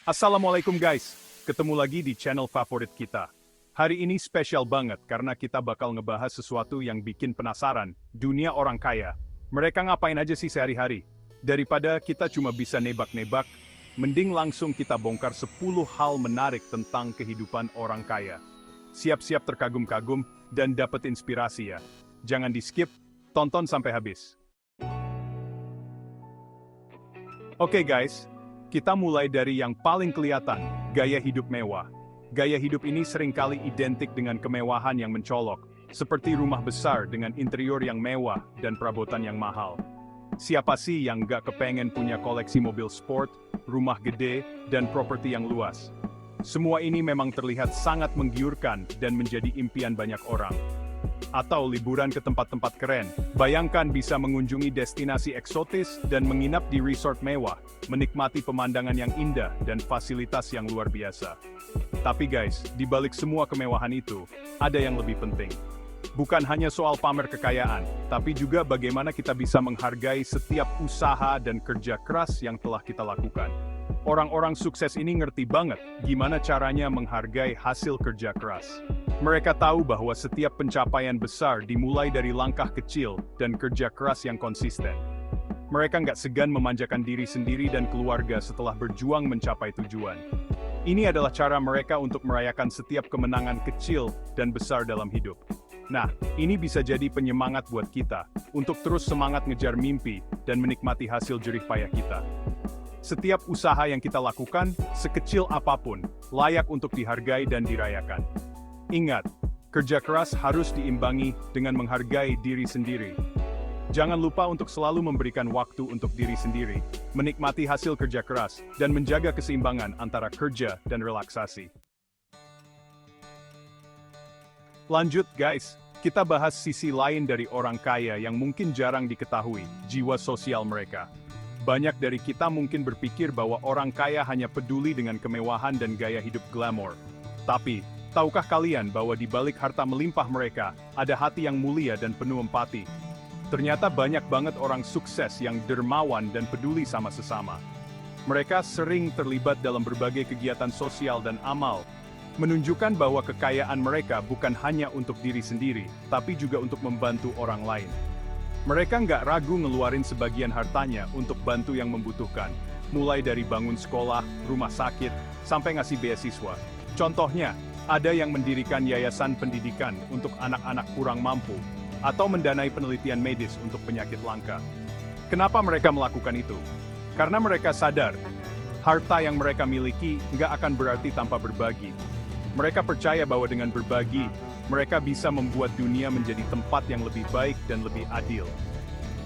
Assalamualaikum guys, ketemu lagi di channel favorit kita. Hari ini spesial banget karena kita bakal ngebahas sesuatu yang bikin penasaran, dunia orang kaya. Mereka ngapain aja sih sehari-hari? Daripada kita cuma bisa nebak-nebak, mending langsung kita bongkar 10 hal menarik tentang kehidupan orang kaya. Siap-siap terkagum-kagum dan dapat inspirasi ya. Jangan di-skip, tonton sampai habis. Oke guys, kita mulai dari yang paling kelihatan, gaya hidup mewah. Gaya hidup ini seringkali identik dengan kemewahan yang mencolok, seperti rumah besar dengan interior yang mewah dan perabotan yang mahal. Siapa sih yang gak kepengen punya koleksi mobil sport, rumah gede, dan properti yang luas? Semua ini memang terlihat sangat menggiurkan dan menjadi impian banyak orang. Atau liburan ke tempat-tempat keren. Bayangkan bisa mengunjungi destinasi eksotis dan menginap di resort mewah, menikmati pemandangan yang indah dan fasilitas yang luar biasa. Tapi guys, di balik semua kemewahan itu, ada yang lebih penting. Bukan hanya soal pamer kekayaan, tapi juga bagaimana kita bisa menghargai setiap usaha dan kerja keras yang telah kita lakukan. Orang-orang sukses ini ngerti banget gimana caranya menghargai hasil kerja keras. Mereka tahu bahwa setiap pencapaian besar dimulai dari langkah kecil dan kerja keras yang konsisten. Mereka nggak segan memanjakan diri sendiri dan keluarga setelah berjuang mencapai tujuan. Ini adalah cara mereka untuk merayakan setiap kemenangan kecil dan besar dalam hidup. Nah, ini bisa jadi penyemangat buat kita untuk terus semangat ngejar mimpi dan menikmati hasil jerih payah kita. Setiap usaha yang kita lakukan, sekecil apapun, layak untuk dihargai dan dirayakan. Ingat, kerja keras harus diimbangi dengan menghargai diri sendiri. Jangan lupa untuk selalu memberikan waktu untuk diri sendiri, menikmati hasil kerja keras, dan menjaga keseimbangan antara kerja dan relaksasi. Lanjut guys, kita bahas sisi lain dari orang kaya yang mungkin jarang diketahui, jiwa sosial mereka. Banyak dari kita mungkin berpikir bahwa orang kaya hanya peduli dengan kemewahan dan gaya hidup glamor. Tapi, tahukah kalian bahwa di balik harta melimpah mereka, ada hati yang mulia dan penuh empati? Ternyata banyak banget orang sukses yang dermawan dan peduli sama sesama. Mereka sering terlibat dalam berbagai kegiatan sosial dan amal, menunjukkan bahwa kekayaan mereka bukan hanya untuk diri sendiri, tapi juga untuk membantu orang lain. Mereka nggak ragu ngeluarin sebagian hartanya untuk bantu yang membutuhkan, mulai dari bangun sekolah, rumah sakit, sampai ngasih beasiswa. Contohnya, ada yang mendirikan yayasan pendidikan untuk anak-anak kurang mampu, atau mendanai penelitian medis untuk penyakit langka. Kenapa mereka melakukan itu? Karena mereka sadar, harta yang mereka miliki nggak akan berarti tanpa berbagi. Mereka percaya bahwa dengan berbagi, mereka bisa membuat dunia menjadi tempat yang lebih baik dan lebih adil.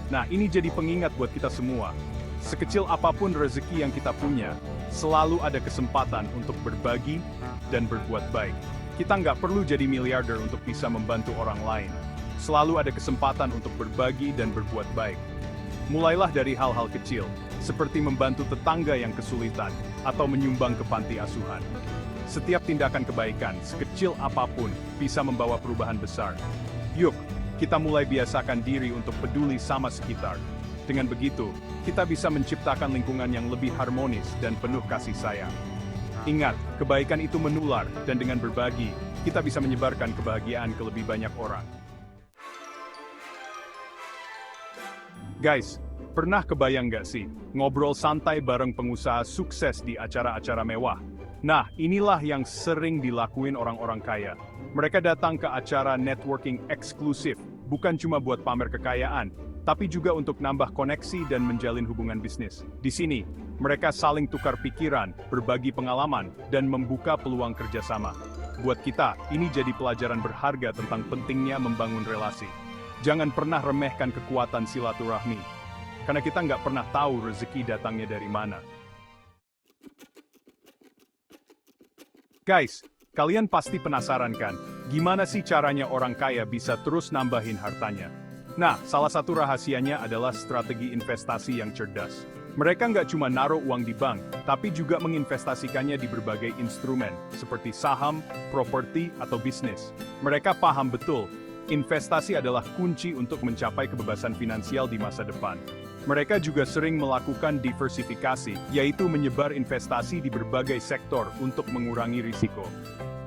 Nah, ini jadi pengingat buat kita semua. Sekecil apapun rezeki yang kita punya, selalu ada kesempatan untuk berbagi dan berbuat baik. Kita nggak perlu jadi miliarder untuk bisa membantu orang lain. Selalu ada kesempatan untuk berbagi dan berbuat baik. Mulailah dari hal-hal kecil, seperti membantu tetangga yang kesulitan, atau menyumbang ke panti asuhan. Setiap tindakan kebaikan, sekecil apapun, bisa membawa perubahan besar. Yuk, kita mulai biasakan diri untuk peduli sama sekitar. Dengan begitu, kita bisa menciptakan lingkungan yang lebih harmonis dan penuh kasih sayang. Ingat, kebaikan itu menular, dan dengan berbagi, kita bisa menyebarkan kebahagiaan ke lebih banyak orang. Guys, pernah kebayang nggak sih, ngobrol santai bareng pengusaha sukses di acara-acara mewah? Nah, inilah yang sering dilakuin orang-orang kaya. Mereka datang ke acara networking eksklusif, bukan cuma buat pamer kekayaan, tapi juga untuk nambah koneksi dan menjalin hubungan bisnis. Di sini, mereka saling tukar pikiran, berbagi pengalaman, dan membuka peluang kerjasama. Buat kita, ini jadi pelajaran berharga tentang pentingnya membangun relasi. Jangan pernah remehkan kekuatan silaturahmi, karena kita nggak pernah tahu rezeki datangnya dari mana. Guys, kalian pasti penasaran kan, gimana sih caranya orang kaya bisa terus nambahin hartanya? Nah, salah satu rahasianya adalah strategi investasi yang cerdas. Mereka nggak cuma naruh uang di bank, tapi juga menginvestasikannya di berbagai instrumen, seperti saham, properti, atau bisnis. Mereka paham betul, investasi adalah kunci untuk mencapai kebebasan finansial di masa depan. Mereka juga sering melakukan diversifikasi, yaitu menyebar investasi di berbagai sektor untuk mengurangi risiko.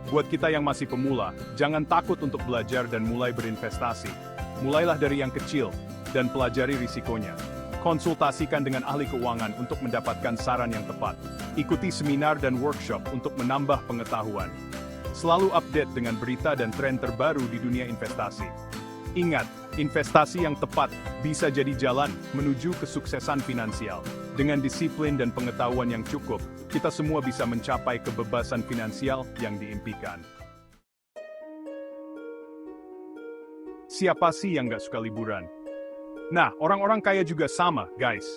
Buat kita yang masih pemula, jangan takut untuk belajar dan mulai berinvestasi. Mulailah dari yang kecil, dan pelajari risikonya. Konsultasikan dengan ahli keuangan untuk mendapatkan saran yang tepat. Ikuti seminar dan workshop untuk menambah pengetahuan. Selalu update dengan berita dan tren terbaru di dunia investasi. Ingat, investasi yang tepat bisa jadi jalan menuju kesuksesan finansial. Dengan disiplin dan pengetahuan yang cukup, kita semua bisa mencapai kebebasan finansial yang diimpikan. Siapa sih yang nggak suka liburan? Nah, orang-orang kaya juga sama, guys.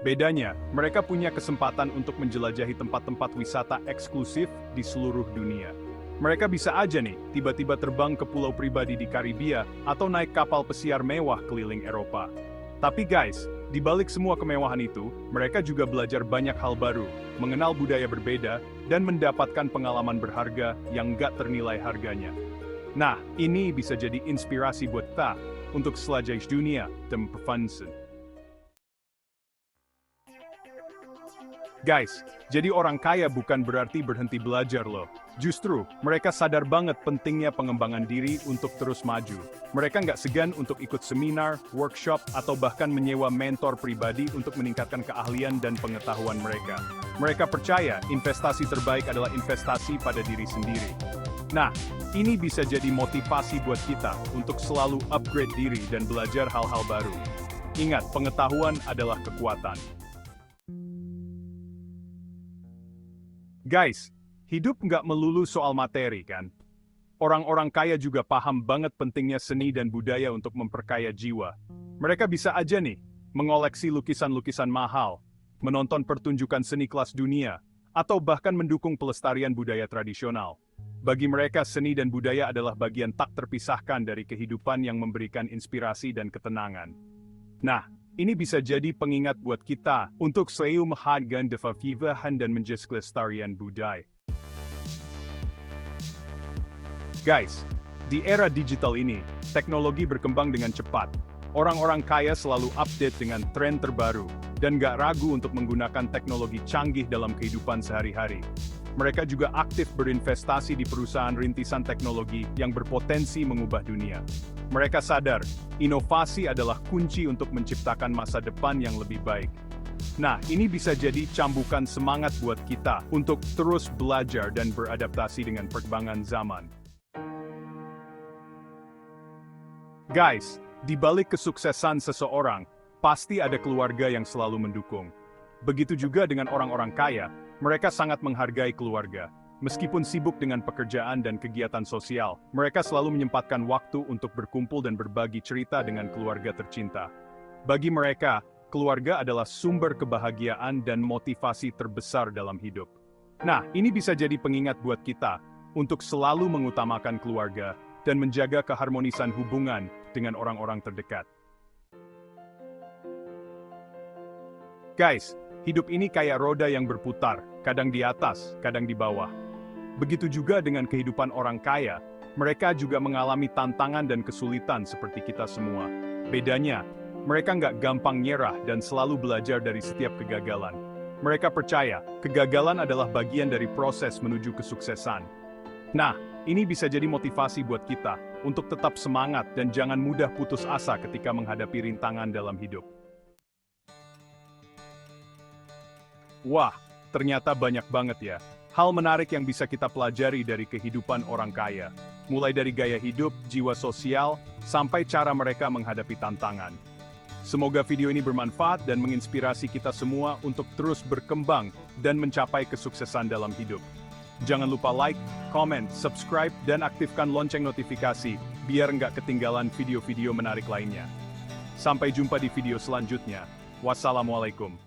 Bedanya, mereka punya kesempatan untuk menjelajahi tempat-tempat wisata eksklusif di seluruh dunia. Mereka bisa aja nih, tiba-tiba terbang ke pulau pribadi di Karibia, atau naik kapal pesiar mewah keliling Eropa. Tapi guys, di balik semua kemewahan itu, mereka juga belajar banyak hal baru, mengenal budaya berbeda, dan mendapatkan pengalaman berharga yang nggak ternilai harganya. Nah, ini bisa jadi inspirasi buat kita, untuk selajah dunia dan berfansen. Guys, jadi orang kaya bukan berarti berhenti belajar loh. Justru, mereka sadar banget pentingnya pengembangan diri untuk terus maju. Mereka nggak segan untuk ikut seminar, workshop, atau bahkan menyewa mentor pribadi untuk meningkatkan keahlian dan pengetahuan mereka. Mereka percaya investasi terbaik adalah investasi pada diri sendiri. Nah, ini bisa jadi motivasi buat kita untuk selalu upgrade diri dan belajar hal-hal baru. Ingat, pengetahuan adalah kekuatan. Guys, hidup nggak melulu soal materi kan? Orang-orang kaya juga paham banget pentingnya seni dan budaya untuk memperkaya jiwa. Mereka bisa aja nih, mengoleksi lukisan-lukisan mahal, menonton pertunjukan seni kelas dunia, atau bahkan mendukung pelestarian budaya tradisional. Bagi mereka, seni dan budaya adalah bagian tak terpisahkan dari kehidupan yang memberikan inspirasi dan ketenangan. Nah, ini bisa jadi pengingat buat kita untuk selalu menghargai kevivahan dan menjaga kelestarian budaya. Guys, di era digital ini, teknologi berkembang dengan cepat. Orang-orang kaya selalu update dengan tren terbaru, dan gak ragu untuk menggunakan teknologi canggih dalam kehidupan sehari-hari. Mereka juga aktif berinvestasi di perusahaan rintisan teknologi yang berpotensi mengubah dunia. Mereka sadar, inovasi adalah kunci untuk menciptakan masa depan yang lebih baik. Nah, ini bisa jadi cambukan semangat buat kita untuk terus belajar dan beradaptasi dengan perkembangan zaman. Guys, di balik kesuksesan seseorang, pasti ada keluarga yang selalu mendukung. Begitu juga dengan orang-orang kaya, mereka sangat menghargai keluarga. Meskipun sibuk dengan pekerjaan dan kegiatan sosial, mereka selalu menyempatkan waktu untuk berkumpul dan berbagi cerita dengan keluarga tercinta. Bagi mereka, keluarga adalah sumber kebahagiaan dan motivasi terbesar dalam hidup. Nah, ini bisa jadi pengingat buat kita untuk selalu mengutamakan keluarga dan menjaga keharmonisan hubungan dengan orang-orang terdekat. Guys, hidup ini kayak roda yang berputar, kadang di atas, kadang di bawah. Begitu juga dengan kehidupan orang kaya, mereka juga mengalami tantangan dan kesulitan seperti kita semua. Bedanya, mereka nggak gampang nyerah dan selalu belajar dari setiap kegagalan. Mereka percaya, kegagalan adalah bagian dari proses menuju kesuksesan. Nah, ini bisa jadi motivasi buat kita, untuk tetap semangat dan jangan mudah putus asa ketika menghadapi rintangan dalam hidup. Wah, ternyata banyak banget ya hal menarik yang bisa kita pelajari dari kehidupan orang kaya. Mulai dari gaya hidup, jiwa sosial, sampai cara mereka menghadapi tantangan. Semoga video ini bermanfaat dan menginspirasi kita semua untuk terus berkembang dan mencapai kesuksesan dalam hidup. Jangan lupa like, comment, subscribe, dan aktifkan lonceng notifikasi, biar nggak ketinggalan video-video menarik lainnya. Sampai jumpa di video selanjutnya. Wassalamualaikum.